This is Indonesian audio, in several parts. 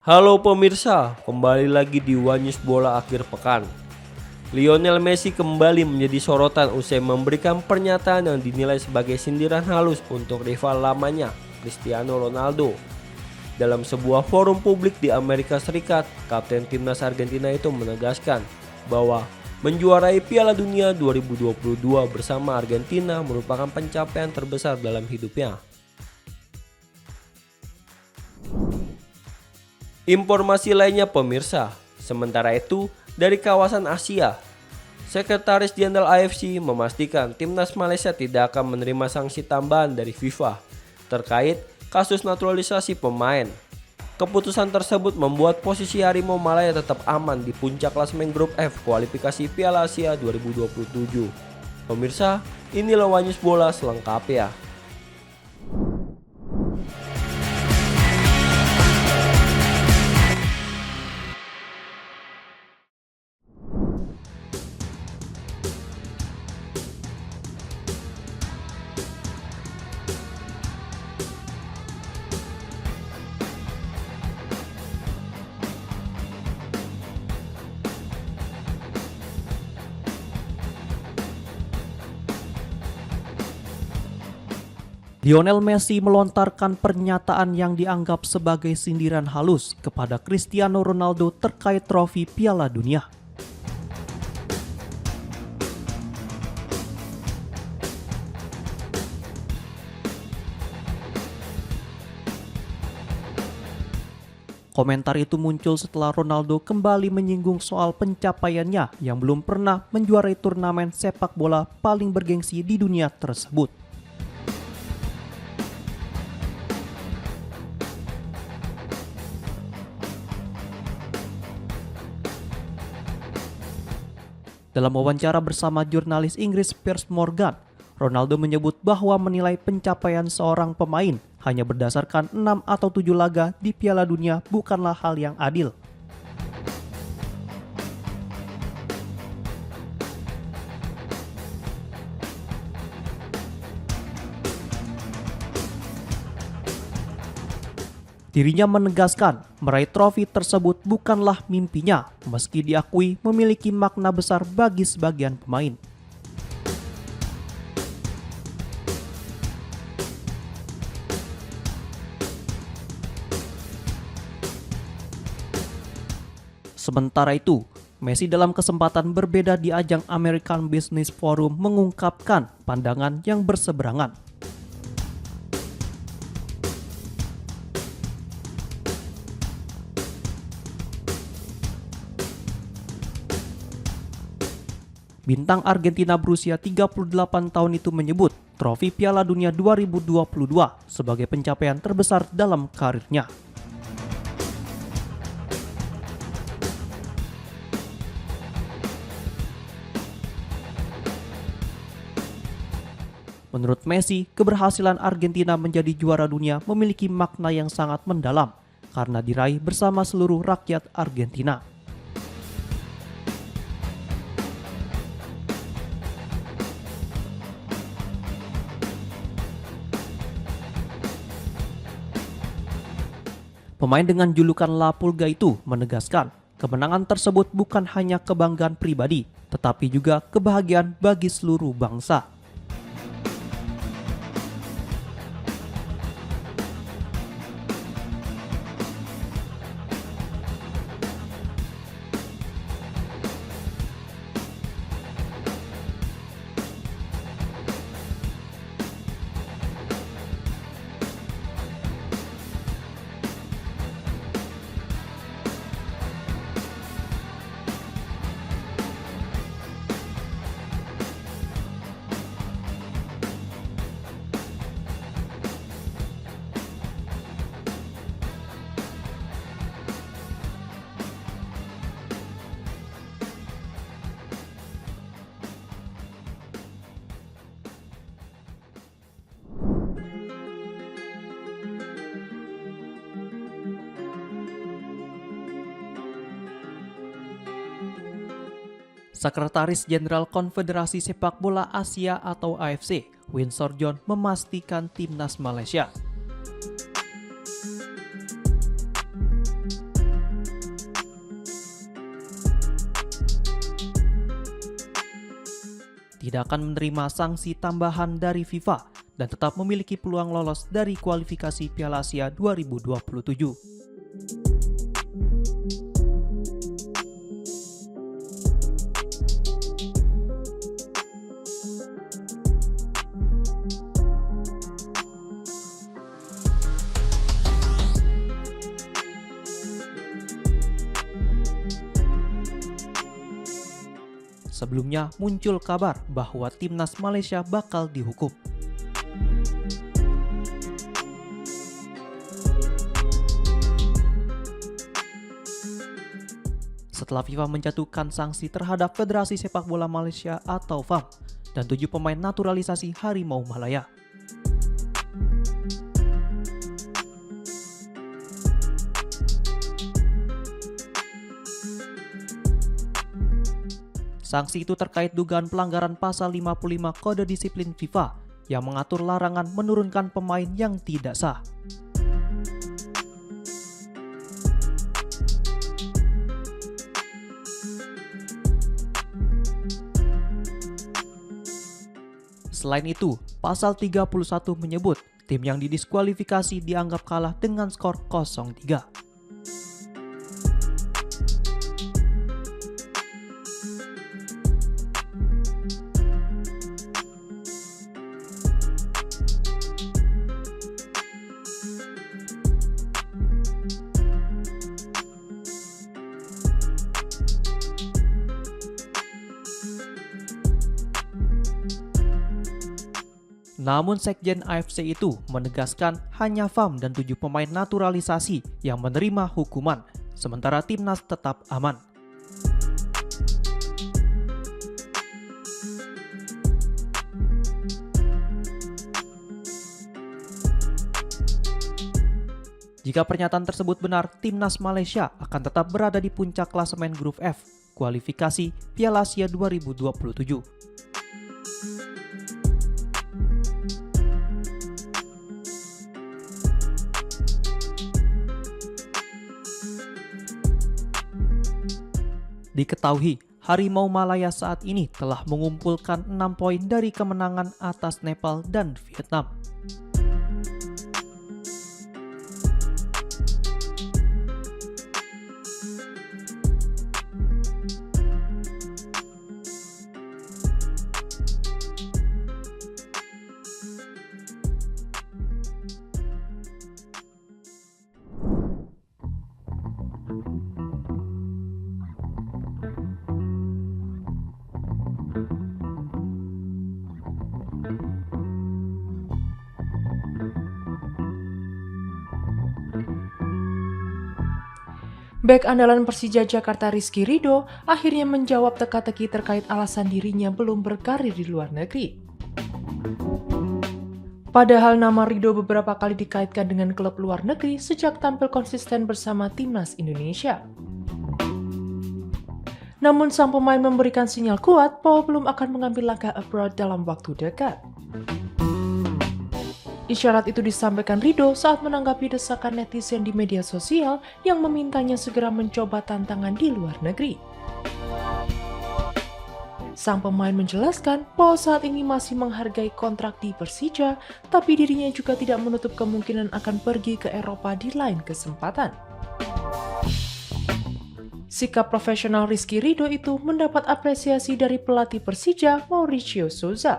Halo pemirsa, kembali lagi di One News Bola akhir pekan. Lionel Messi kembali menjadi sorotan usai memberikan pernyataan yang dinilai sebagai sindiran halus untuk rival lamanya, Cristiano Ronaldo. Dalam sebuah forum publik di Amerika Serikat, Kapten Timnas Argentina itu menegaskan bahwa menjuarai Piala Dunia 2022 bersama Argentina merupakan pencapaian terbesar dalam hidupnya. Informasi lainnya pemirsa, sementara itu dari kawasan Asia, Sekretaris Jenderal AFC memastikan timnas Malaysia tidak akan menerima sanksi tambahan dari FIFA terkait kasus naturalisasi pemain. Keputusan tersebut membuat posisi Harimau Malaya tetap aman di puncak klasemen grup F kualifikasi Piala Asia 2027. Pemirsa, inilah One News Bola selengkapnya. Lionel Messi melontarkan pernyataan yang dianggap sebagai sindiran halus kepada Cristiano Ronaldo terkait trofi Piala Dunia. Komentar itu muncul setelah Ronaldo kembali menyinggung soal pencapaiannya yang belum pernah menjuarai turnamen sepak bola paling bergengsi di dunia tersebut. Dalam wawancara bersama jurnalis Inggris Piers Morgan, Ronaldo menyebut bahwa menilai pencapaian seorang pemain hanya berdasarkan 6 atau 7 laga di Piala Dunia bukanlah hal yang adil. Dirinya menegaskan meraih trofi tersebut bukanlah mimpinya, meski diakui memiliki makna besar bagi sebagian pemain. Sementara itu, Messi dalam kesempatan berbeda di ajang American Business Forum mengungkapkan pandangan yang berseberangan. Bintang Argentina berusia 38 tahun itu menyebut trofi Piala Dunia 2022 sebagai pencapaian terbesar dalam karirnya. Menurut Messi, keberhasilan Argentina menjadi juara dunia memiliki makna yang sangat mendalam karena diraih bersama seluruh rakyat Argentina. Pemain dengan julukan La Pulga itu menegaskan kemenangan tersebut bukan hanya kebanggaan pribadi, tetapi juga kebahagiaan bagi seluruh bangsa. Sekretaris Jenderal Konfederasi Sepak Bola Asia atau AFC, Winsor John memastikan timnas Malaysia tidak akan menerima sanksi tambahan dari FIFA dan tetap memiliki peluang lolos dari kualifikasi Piala Asia 2027. Sebelumnya muncul kabar bahwa timnas Malaysia bakal dihukum. Setelah FIFA menjatuhkan sanksi terhadap Federasi Sepak Bola Malaysia atau FAM dan 7 pemain naturalisasi Harimau Malaya. Sanksi itu terkait dugaan pelanggaran pasal 55 Kode Disiplin FIFA yang mengatur larangan menurunkan pemain yang tidak sah. Selain itu, pasal 31 menyebut tim yang didiskualifikasi dianggap kalah dengan skor 0-3. Namun Sekjen AFC itu menegaskan hanya FAM dan 7 pemain naturalisasi yang menerima hukuman, sementara timnas tetap aman. Jika pernyataan tersebut benar, timnas Malaysia akan tetap berada di puncak klasemen grup F, kualifikasi Piala Asia 2027. Diketahui, Harimau Malaya saat ini telah mengumpulkan 6 poin dari kemenangan atas Nepal dan Vietnam. Bek andalan Persija Jakarta Rizky Ridho akhirnya menjawab teka-teki terkait alasan dirinya belum berkarir di luar negeri. Padahal nama Ridho beberapa kali dikaitkan dengan klub luar negeri sejak tampil konsisten bersama timnas Indonesia. Namun sang pemain memberikan sinyal kuat bahwa belum akan mengambil langkah abroad dalam waktu dekat. Isyarat itu disampaikan Ridho saat menanggapi desakan netizen di media sosial yang memintanya segera mencoba tantangan di luar negeri. Sang pemain menjelaskan bahwa saat ini masih menghargai kontrak di Persija, tapi dirinya juga tidak menutup kemungkinan akan pergi ke Eropa di lain kesempatan. Sikap profesional Rizky Ridho itu mendapat apresiasi dari pelatih Persija, Mauricio Souza.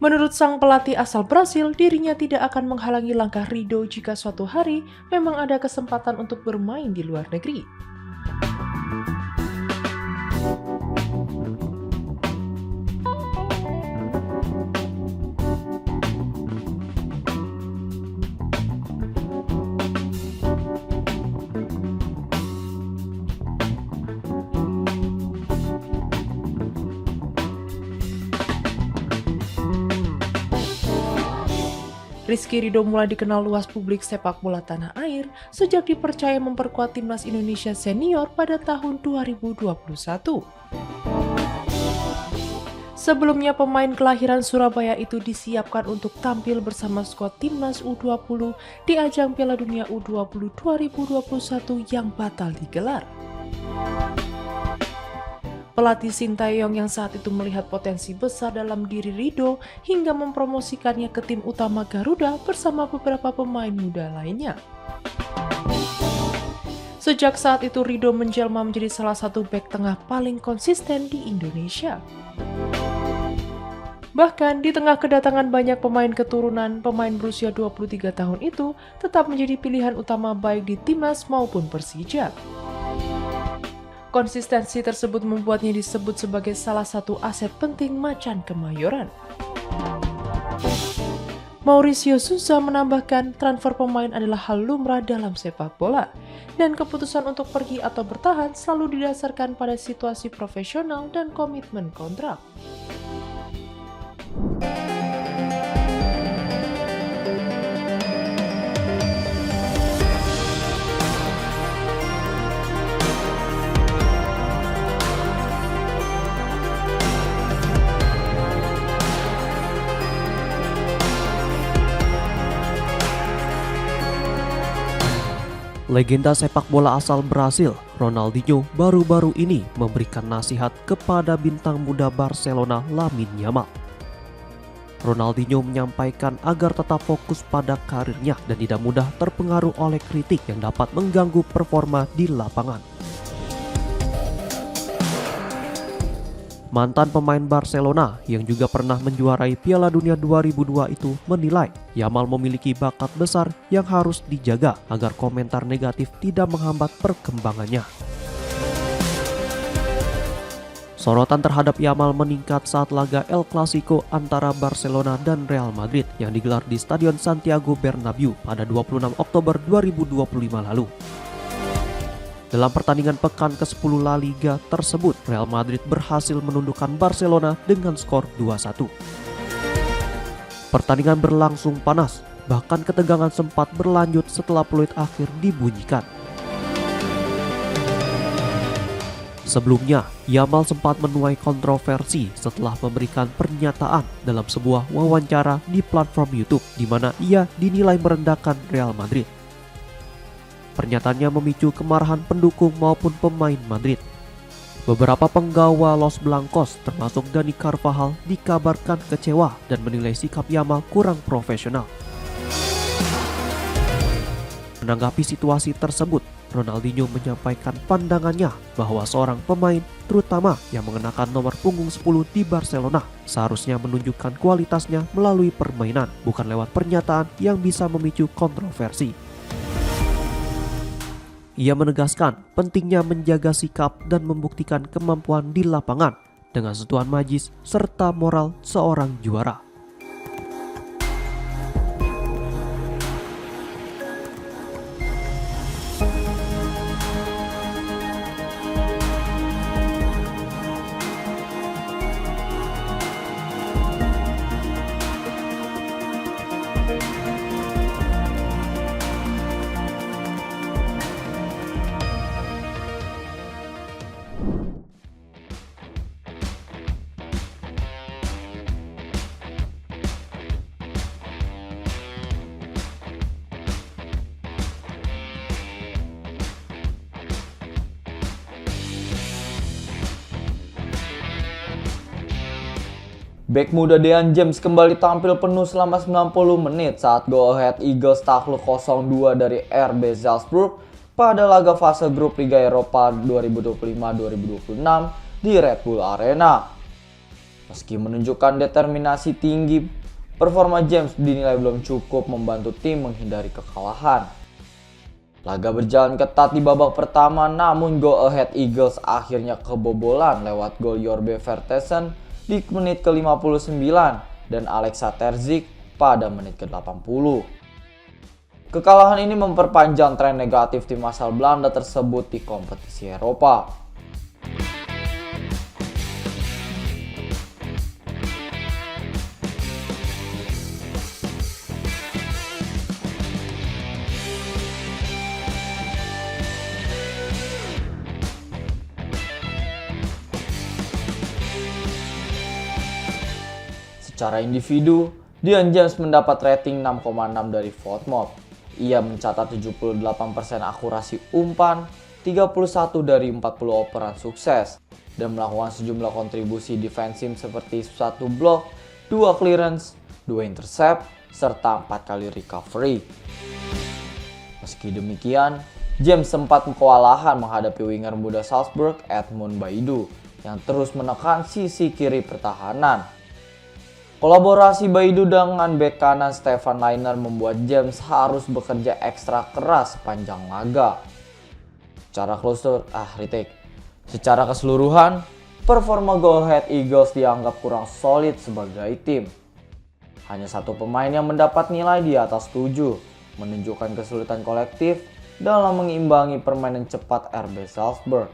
Menurut sang pelatih asal Brasil, dirinya tidak akan menghalangi langkah Ridho jika suatu hari memang ada kesempatan untuk bermain di luar negeri. Rizky Ridho mulai dikenal luas publik sepak bola tanah air sejak dipercaya memperkuat timnas Indonesia senior pada tahun 2021. Sebelumnya pemain kelahiran Surabaya itu disiapkan untuk tampil bersama skuad timnas U20 di ajang Piala Dunia U20 2021 yang batal digelar. Pelatih Sintayong yang saat itu melihat potensi besar dalam diri Ridho hingga mempromosikannya ke tim utama Garuda bersama beberapa pemain muda lainnya. Sejak saat itu Ridho menjelma menjadi salah satu bek tengah paling konsisten di Indonesia. Bahkan di tengah kedatangan banyak pemain keturunan, pemain berusia 23 tahun itu tetap menjadi pilihan utama baik di Timnas maupun Persija. Konsistensi tersebut membuatnya disebut sebagai salah satu aset penting Macan Kemayoran. Mauricio Sousa menambahkan transfer pemain adalah hal lumrah dalam sepak bola, dan keputusan untuk pergi atau bertahan selalu didasarkan pada situasi profesional dan komitmen kontrak. Legenda sepak bola asal Brasil, Ronaldinho, baru-baru ini memberikan nasihat kepada bintang muda Barcelona Lamine Yamal. Ronaldinho menyampaikan agar tetap fokus pada karirnya dan tidak mudah terpengaruh oleh kritik yang dapat mengganggu performa di lapangan. Mantan pemain Barcelona yang juga pernah menjuarai Piala Dunia 2002 itu menilai Yamal memiliki bakat besar yang harus dijaga agar komentar negatif tidak menghambat perkembangannya. Sorotan terhadap Yamal meningkat saat laga El Clasico antara Barcelona dan Real Madrid yang digelar di Stadion Santiago Bernabeu pada 26 Oktober 2025 lalu. Dalam pertandingan pekan ke-10 La Liga tersebut, Real Madrid berhasil menundukkan Barcelona dengan skor 2-1. Pertandingan berlangsung panas, bahkan ketegangan sempat berlanjut setelah peluit akhir dibunyikan. Sebelumnya, Yamal sempat menuai kontroversi setelah memberikan pernyataan dalam sebuah wawancara di platform YouTube di mana ia dinilai merendahkan Real Madrid. Pernyataannya memicu kemarahan pendukung maupun pemain Madrid. Beberapa penggawa Los Blancos termasuk Dani Carvajal dikabarkan kecewa dan menilai sikap Yamal kurang profesional. Menanggapi situasi tersebut, Ronaldinho menyampaikan pandangannya bahwa seorang pemain, terutama yang mengenakan nomor punggung 10 di Barcelona, seharusnya menunjukkan kualitasnya melalui permainan, bukan lewat pernyataan yang bisa memicu kontroversi. Ia menegaskan pentingnya menjaga sikap dan membuktikan kemampuan di lapangan dengan sentuhan magis serta moral seorang juara. Bek muda Dean James kembali tampil penuh selama 90 menit saat Go Ahead Eagles takluk 0-2 dari RB Salzburg pada laga fase grup Liga Eropa 2025-2026 di Red Bull Arena. Meski menunjukkan determinasi tinggi, performa James dinilai belum cukup membantu tim menghindari kekalahan. Laga berjalan ketat di babak pertama, namun Go Ahead Eagles akhirnya kebobolan lewat gol Jorbe Vertessen di menit ke-59 dan Alexa Terzic pada menit ke-80. Kekalahan ini memperpanjang tren negatif tim asal Belanda tersebut di kompetisi Eropa. Secara individu, Dean James mendapat rating 6,6 dari VoteMob. Ia mencatat 78% akurasi umpan, 31 dari 40 operan sukses dan melakukan sejumlah kontribusi defensif seperti 1 blok, 2 clearance, 2 intercept, serta 4 kali recovery. Meski demikian, James sempat kewalahan menghadapi winger muda Salzburg Edmund Baidu yang terus menekan sisi kiri pertahanan. Kolaborasi Baidu dengan bek kanan Stefan Lainer membuat James harus bekerja ekstra keras sepanjang laga. Secara keseluruhan, performa Go Ahead Eagles dianggap kurang solid sebagai tim. Hanya satu pemain yang mendapat nilai di atas 7, menunjukkan kesulitan kolektif dalam mengimbangi permainan cepat RB Salzburg.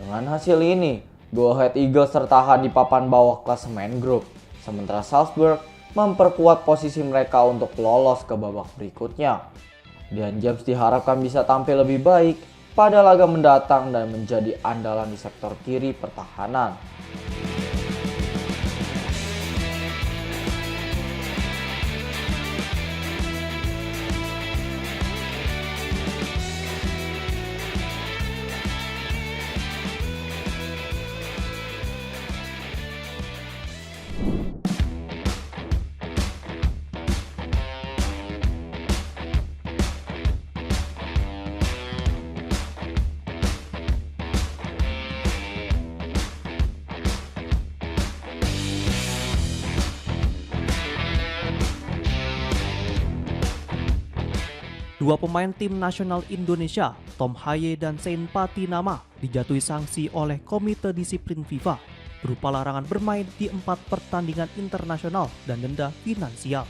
Dengan hasil ini, Go Ahead Eagles tertahan di papan bawah klasemen grup, sementara Salzburg memperkuat posisi mereka untuk lolos ke babak berikutnya. Dan James diharapkan bisa tampil lebih baik pada laga mendatang dan menjadi andalan di sektor kiri pertahanan. Dua pemain tim nasional Indonesia, Tom Haye dan Sein Patinama, dijatuhi sanksi oleh Komite Disiplin FIFA berupa larangan bermain di 4 pertandingan internasional dan denda finansial.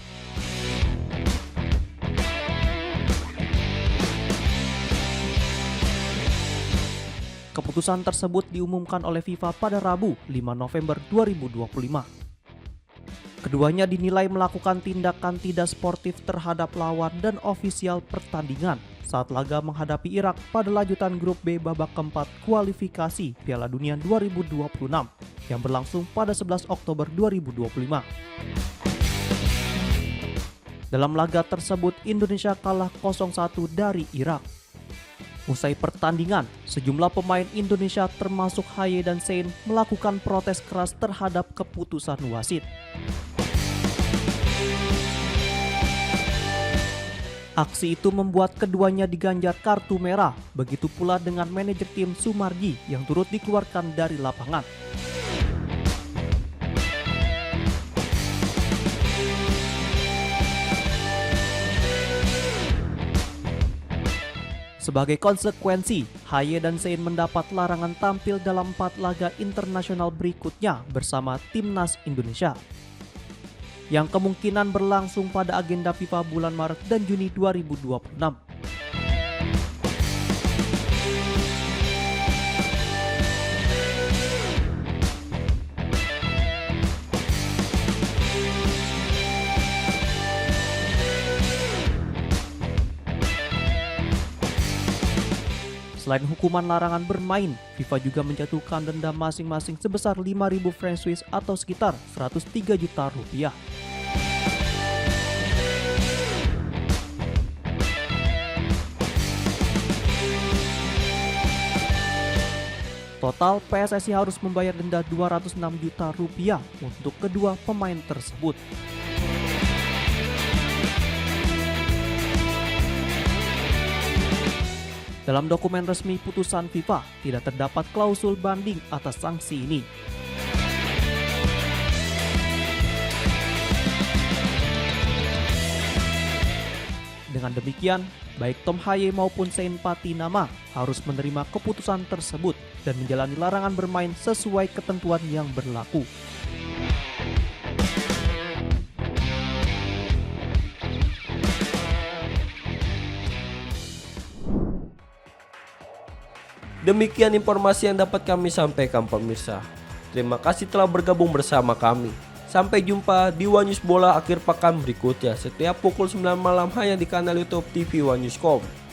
Keputusan tersebut diumumkan oleh FIFA pada Rabu 5 November 2025. Keduanya dinilai melakukan tindakan tidak sportif terhadap lawan dan ofisial pertandingan saat laga menghadapi Irak pada lanjutan grup B babak keempat kualifikasi Piala Dunia 2026 yang berlangsung pada 11 Oktober 2025. Dalam laga tersebut Indonesia kalah 0-1 dari Irak. Usai pertandingan, sejumlah pemain Indonesia termasuk Haye dan Sein melakukan protes keras terhadap keputusan wasit. Aksi itu membuat keduanya diganjar kartu merah, begitu pula dengan manajer tim Sumarji yang turut dikeluarkan dari lapangan. Sebagai konsekuensi, Haye dan Sein mendapat larangan tampil dalam 4 laga internasional berikutnya bersama Timnas Indonesia, yang kemungkinan berlangsung pada agenda FIFA bulan Maret dan Juni 2026. Selain hukuman larangan bermain, FIFA juga menjatuhkan denda masing-masing sebesar 5.000 franc Swiss atau sekitar 103 juta rupiah. Total, PSSI harus membayar denda 206 juta rupiah untuk kedua pemain tersebut. Dalam dokumen resmi putusan FIFA, tidak terdapat klausul banding atas sanksi ini. Dengan demikian, baik Tom Haye maupun Sein Patinama harus menerima keputusan tersebut dan menjalani larangan bermain sesuai ketentuan yang berlaku. Demikian informasi yang dapat kami sampaikan pemirsa. Terima kasih telah bergabung bersama kami. Sampai jumpa di One News Bola akhir pekan berikutnya setiap pukul 9 malam hanya di kanal YouTube TV One News.com.